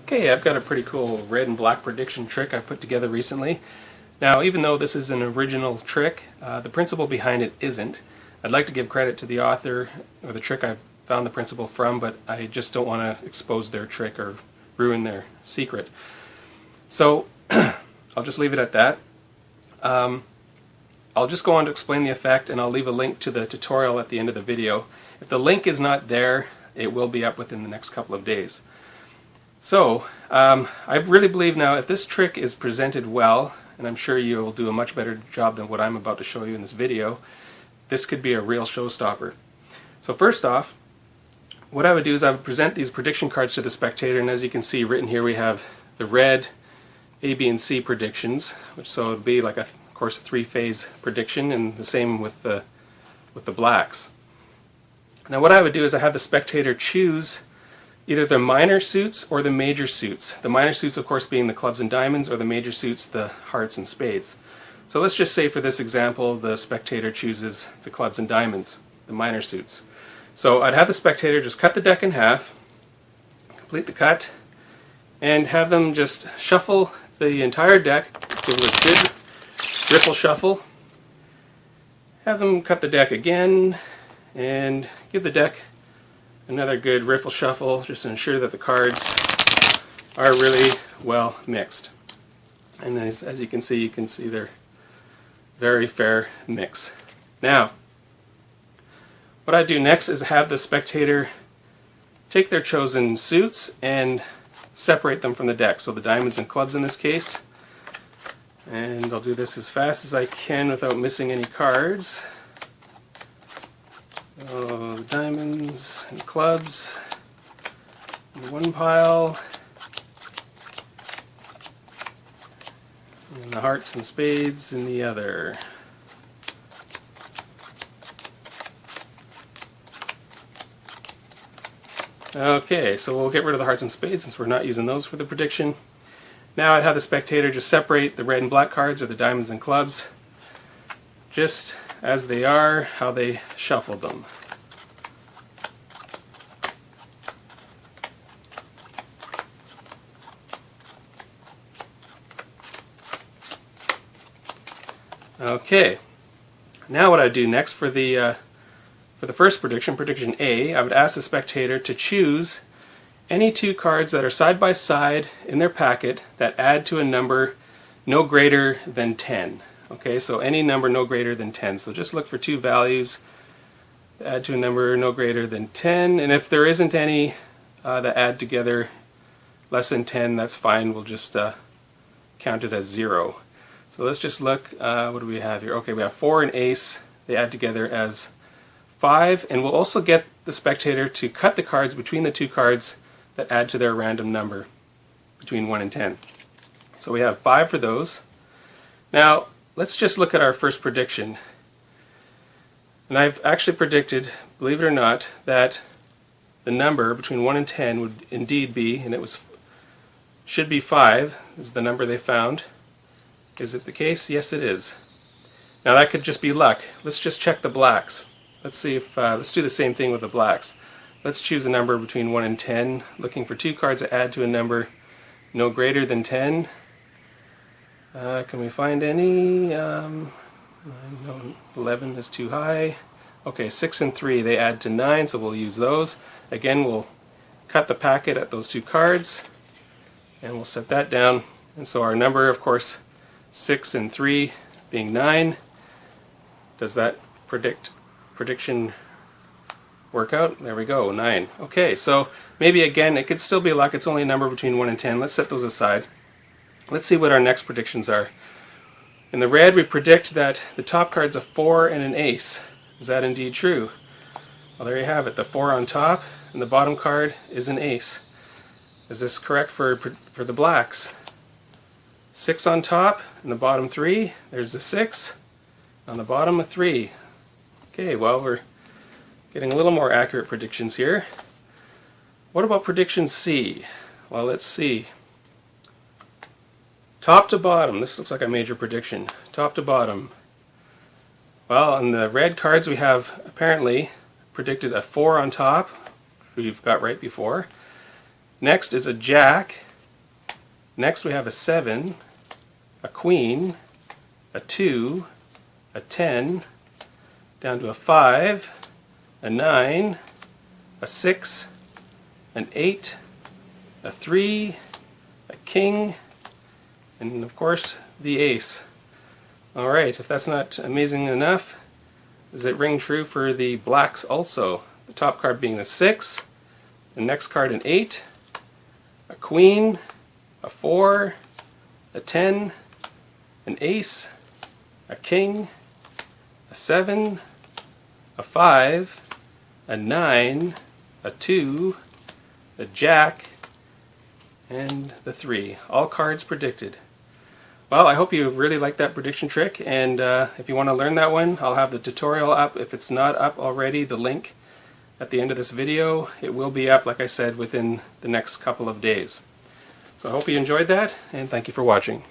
Okay, I've got a pretty cool red and black prediction trick I put together recently. Now, even though this is an original trick, the principle behind it isn't. I'd like to give credit to the author or the trick I found the principle from, but I just don't want to expose their trick or ruin their secret. So, I'll just leave it at that. I'll just go on to explain the effect, and I'll leave a link to the tutorial at the end of the video. If the link is not there, it will be up within the next couple of days. So, I really believe now if this trick is presented well, and I'm sure you will do a much better job than what I'm about to show you in this video, this could be a real showstopper. So first off, what I would do is I would present these prediction cards to the spectator, and as you can see written here we have the red A, B, and C predictions, so it would be like, of course, a three-phase prediction, and the same with the blacks. Now what I would do is I have the spectator choose either the minor suits or the major suits. The minor suits, of course, being the clubs and diamonds, or the major suits, the hearts and spades. So let's just say for this example the spectator chooses the clubs and diamonds, the minor suits. So I'd have the spectator just cut the deck in half, complete the cut, and have them just shuffle the entire deck, give it a good riffle shuffle, have them cut the deck again, and give the deck another good riffle shuffle just to ensure that the cards are really well mixed. And as you can see they're very fair mix. Now, what I do next is have the spectator take their chosen suits and separate them from the deck. So the diamonds and clubs in this case. And I'll do this as fast as I can without missing any cards. So the diamonds and clubs in one pile, and the hearts and spades in the other. Okay, so we'll get rid of the hearts and spades since we're not using those for the prediction. Now I'd have the spectator just separate the red and black cards, or the diamonds and clubs, just as they are, how they shuffled them. Okay, now what I do next for the first prediction, prediction A, I would ask the spectator to choose any two cards that are side by side in their packet that add to a number no greater than 10. Okay, so any number no greater than 10. So just look for two values, add to a number no greater than 10, and if there isn't any that add together less than 10, that's fine. We'll just count it as 0. So let's just look, what do we have here? Okay, we have 4 and ace. They add together as 5, and we'll also get the spectator to cut the cards between the two cards that add to their random number between 1 and 10. So we have 5 for those. Now, let's just look at our first prediction. And I've actually predicted, believe it or not, that the number between 1 and 10 would indeed be, and should be 5, is the number they found. Is it the case? Yes, it is. Now that could just be luck. Let's just check the blacks. Let's see if, let's do the same thing with the blacks. Let's choose a number between 1 and 10, looking for two cards that add to a number no greater than 10. Can we find any? No, 11 is too high. Okay, 6 and 3, they add to 9, so we'll use those. Again, we'll cut the packet at those two cards, and we'll set that down. And so our number, of course, 6 and 3 being 9. Does that prediction work out? There we go, 9. Okay, so maybe again, it could still be luck. It's only a number between 1 and 10. Let's set those aside. Let's see what our next predictions are. In the red, we predict that the top card's a 4 and an ace. Is that indeed true? Well, there you have it. The 4 on top, and the bottom card is an ace. Is this correct for the blacks? 6 on top, and the bottom 3. There's the 6. On the bottom, a 3. Okay, well, we're getting a little more accurate predictions here. What about prediction C? Well, let's see. Top to bottom, this looks like a major prediction. Top to bottom. Well, on the red cards we have apparently predicted a 4 on top, we've got right before. Next is a jack, Next we have a 7, a queen, a 2, a 10, down to a 5, a 9, a 6, an 8, a 3, a king, and of course the ace. Alright, if that's not amazing enough, does it ring true for the blacks also? The top card being the 6, the next card an 8, a queen, a 4, a 10, an ace, a king, a 7, a 5, a 9, a 2, a jack, and the 3. All cards predicted. Well, I hope you really liked that prediction trick, and if you want to learn that one, I'll have the tutorial up. If it's not up already, the link at the end of this video, it will be up, like I said, within the next couple of days. So I hope you enjoyed that, and thank you for watching.